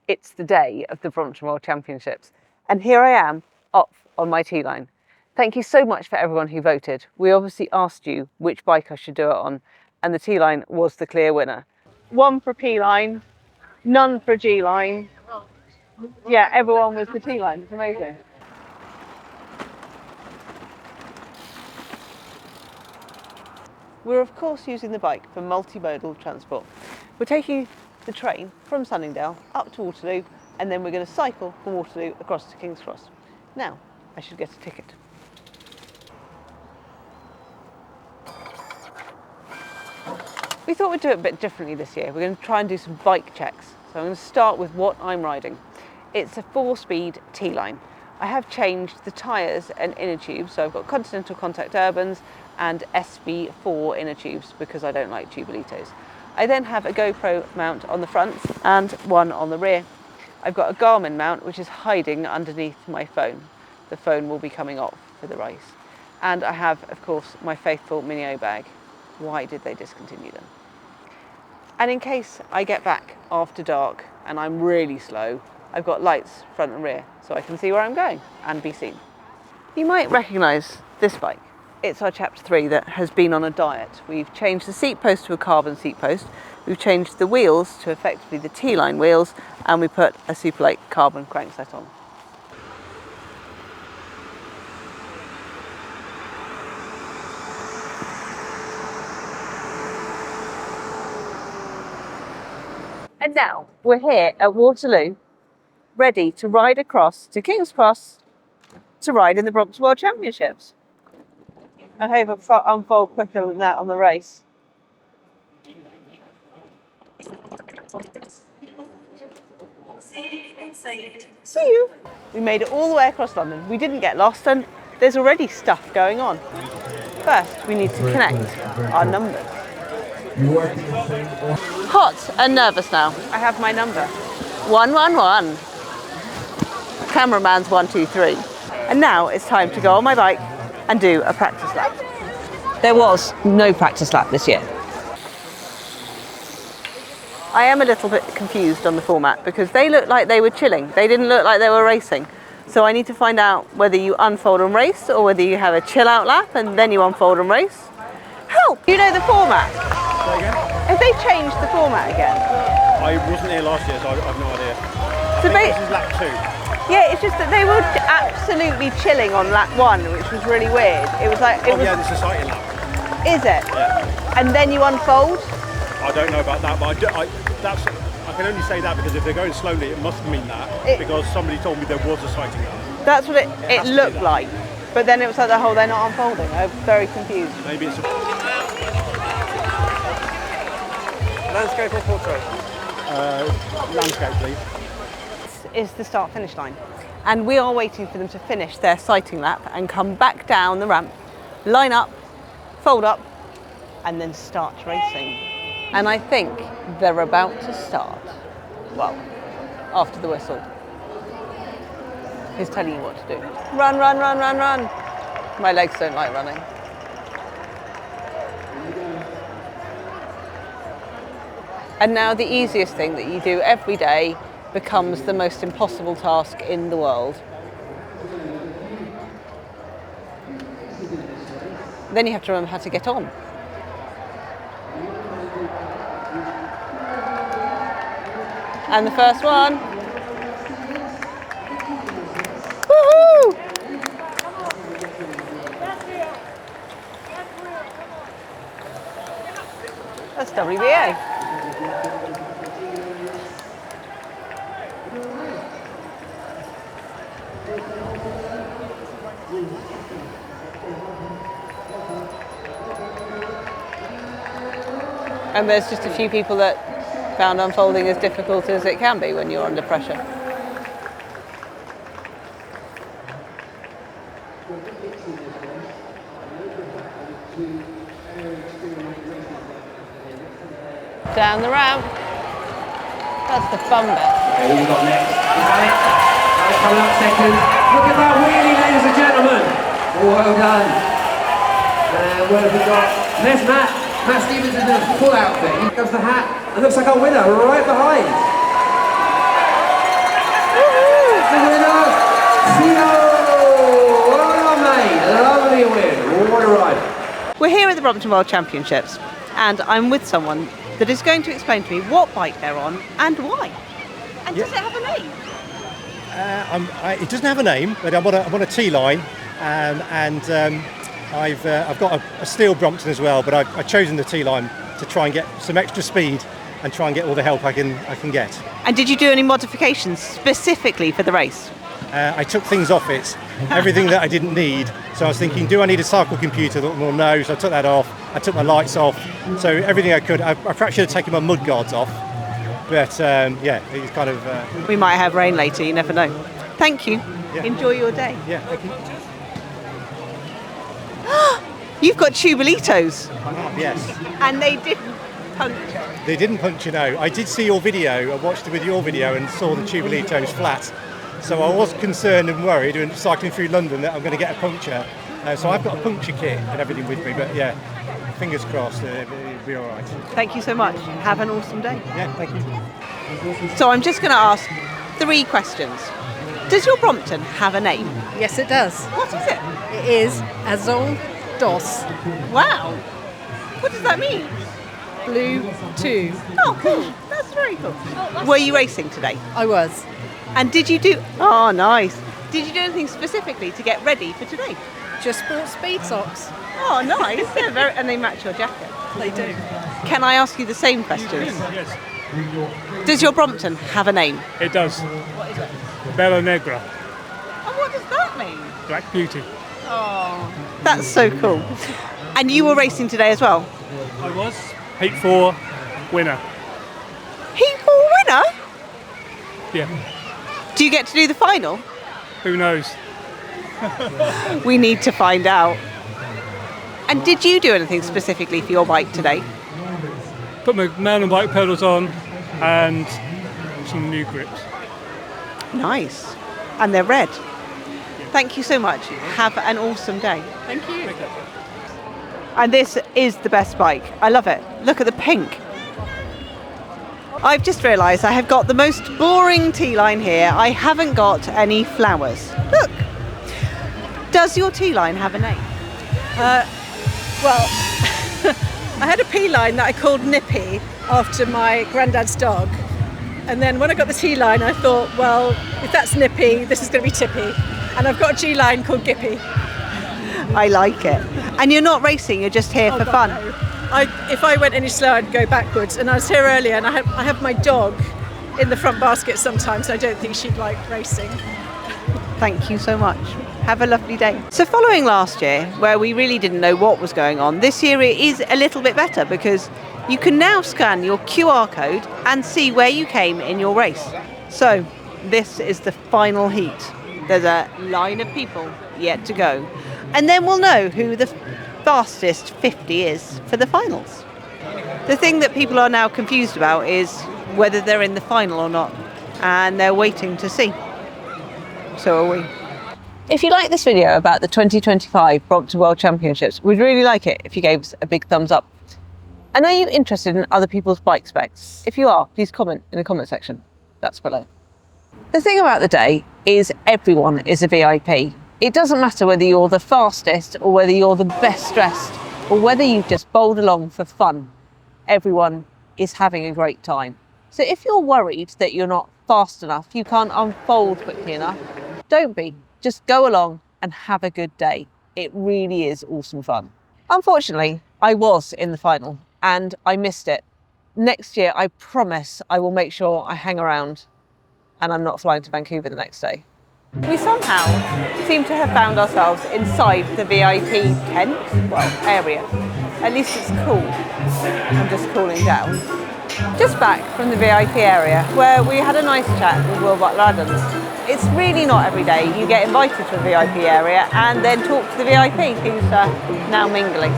It's the day of the Brompton World Championships, and here I am, off on my T-line. Thank you so much for everyone who voted. We obviously asked you which bike I should do it on, and the T-line was the clear winner. 1 for P-line, none for G-line. Yeah, everyone was the T-line. It's amazing. We're of course using the bike for multimodal transport. We're taking the train from Sunningdale up to Waterloo, and then we're going to cycle from Waterloo across to King's Cross. Now, I should get a ticket. We thought we'd do it a bit differently this year. We're going to try and do some bike checks. So I'm going to start with what I'm riding. It's a 4-speed T-line. I have changed the tyres and inner tubes, so I've got Continental Contact Urbans and SB4 inner tubes because I don't like Tubolitos. I then have a GoPro mount on the front and one on the rear. I've got a Garmin mount which is hiding underneath my phone. The phone will be coming off for the race. And I have, of course, my faithful Minio bag. Why did they discontinue them? And in case I get back after dark and I'm really slow, I've got lights front and rear so I can see where I'm going and be seen. You might recognise this bike. It's our Chapter 3 that has been on a diet. We've changed the seat post to a carbon seat post, we've changed the wheels to effectively the T-line wheels, and we put a Superlight carbon crankset on. And now we're here at Waterloo, ready to ride across to King's Cross to ride in the Brompton World Championships. I hope I unfold quicker than that on the race. See you. We made it all the way across London. We didn't get lost, and there's already stuff going on. First, we need to connect our numbers. Hot and nervous now. I have my number. 111. Cameraman's 123. And now it's time to go on my bike and do a practice lap. There was no practice lap this year. I am a little bit confused on the format because they looked like they were chilling. They didn't look like they were racing. So I need to find out whether you unfold and race or whether you have a chill out lap and then you unfold and race. Help! You know the format? Say again? Have they changed the format again? I wasn't here last year, so I've no idea. So I think this is lap 2. Yeah, it's just that they were absolutely chilling on lap 1, which was really weird. It was like... Yeah, the society lap. Is it? Yeah. And then you unfold? I don't know about that, but I can only say that because if they're going slowly, it must mean that, because somebody told me there was a sighting lap. That's what it looked like. But then it was like the whole, they're not unfolding. I'm very confused. Maybe it's a... Landscape or portrait? Landscape, please. This is the start-finish line. And we are waiting for them to finish their sighting lap and come back down the ramp, line up, fold up, and then start racing. And I think they're about to start. Well, after the whistle. He's telling you what to do. Run, run, run, run, run. My legs don't like running. And now the easiest thing that you do every day becomes the most impossible task in the world. Then you have to remember how to get on. And the first one. Woohoo! That's WBA. And there's just a few people that found unfolding as difficult as it can be when you're under pressure. Down the ramp. That's the fun bit. Okay, what we got next? Alex coming up second. Look at that wheelie, ladies and gentlemen. Well done. And what have we got? There's Matt. Matt Stevens in the full outfit. Here comes the hat. It looks like our winner right behind. the winner, Tino. Well done, mate. Lovely win. What a ride. We're here at the Brompton World Championships and I'm with someone that is going to explain to me what bike they're on and why. And does it have a name? It doesn't have a name, but I'm on a T-line, and I've got a steel Brompton as well. But I've chosen the T-line to try and get some extra speed and try and get all the help I can get. And did you do any modifications specifically for the race? I took things off it, everything that I didn't need. So I was thinking, do I need a cycle computer? Well, no. So I took that off. I took my lights off. So everything I could. I perhaps should have taken my mud guards off. But yeah, it's kind of... We might have rain later, you never know. Thank you. Yeah. Enjoy your day. Yeah, thank you. You've got tubalitos. Yes. And they didn't puncture. They didn't puncture, no. I did see your video. I watched it with your video and saw the tubalitos flat. So I was concerned and worried when cycling through London that I'm going to get a puncture. So I've got a puncture kit and everything with me. But yeah, fingers crossed, it'll be all right. Thank you so much. Have an awesome day. Yeah, thank you. So I'm just going to ask 3 questions. Does your Brompton have a name? Yes, it does. What is it? It is Azul Dos Wow. What does that mean? Blue 2. Oh, cool. That's very cool. Were you racing today? I was. And did you do... Oh, nice. Did you do anything specifically to get ready for today? Just bought speed socks. Oh, nice. Yeah, and they match your jacket. They do. Can I ask you the same questions? Yes, Does your Brompton have a name? it does. What is it? Bella Negra, And what does that mean? Black Beauty. Oh, that's so cool. And you were racing today as well? I was. Heat 4 winner. Heat 4 winner? Yeah. Do you get to do the final? Who knows? We need to find out. And did you do anything specifically for your bike today? Put my mountain bike pedals on and some new grips. Nice. And they're red. Thank you so much. Have an awesome day. Thank you. And this is the best bike. I love it. Look at the pink. I've just realised I have got the most boring T-line here. I haven't got any flowers. Look. Does your T-line have a name? Well, I had a P line that I called Nippy after my granddad's dog. And then when I got the T line, I thought, well, if that's Nippy, this is going to be Tippy. And I've got a G line called Gippy. I like it. And you're not racing, you're just here for fun. No. If I went any slower, I'd go backwards. And I was here earlier, and I have my dog in the front basket sometimes. I don't think she'd like racing. Thank you so much. Have a lovely day. So following last year, where we really didn't know what was going on, this year it is a little bit better because you can now scan your QR code and see where you came in your race. So this is the final heat. There's a line of people yet to go. And then we'll know who the fastest 50 is for the finals. The thing that people are now confused about is whether they're in the final or not. And they're waiting to see. So are we. If you like this video about the 2025 Brompton World Championships, we'd really like it if you gave us a big thumbs up. And are you interested in other people's bike specs? If you are, please comment in the comment section. That's below. The thing about the day is everyone is a VIP. It doesn't matter whether you're the fastest or whether you're the best dressed or whether you've just bowled along for fun. Everyone is having a great time. So if you're worried that you're not fast enough, you can't unfold quickly enough, don't be. Just go along and have a good day. It really is awesome fun. Unfortunately, I was in the final and I missed it. Next year, I promise I will make sure I hang around and I'm not flying to Vancouver the next day. We somehow seem to have found ourselves inside the VIP tent, area. At least it's cool. I'm just cooling down. Just back from the VIP area where we had a nice chat with Will Butler-Adams. It's really not every day you get invited to a VIP area and then talk to the VIP who's now mingling.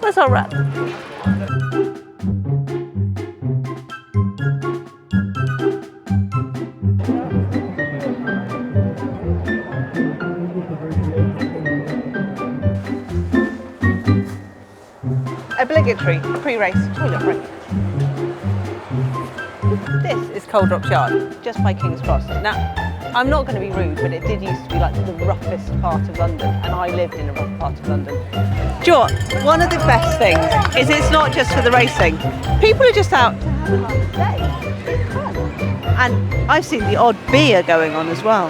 Where's our rep? Obligatory pre-race toilet break. This is Coalyard Drops Yard, just by King's Cross. Now, I'm not going to be rude, but it did used to be like the roughest part of London, and I lived in a rough part of London. Do you know what? One of the best things is it's not just for the racing. People are just out to have a nice day. It's fun. And I've seen the odd beer going on as well.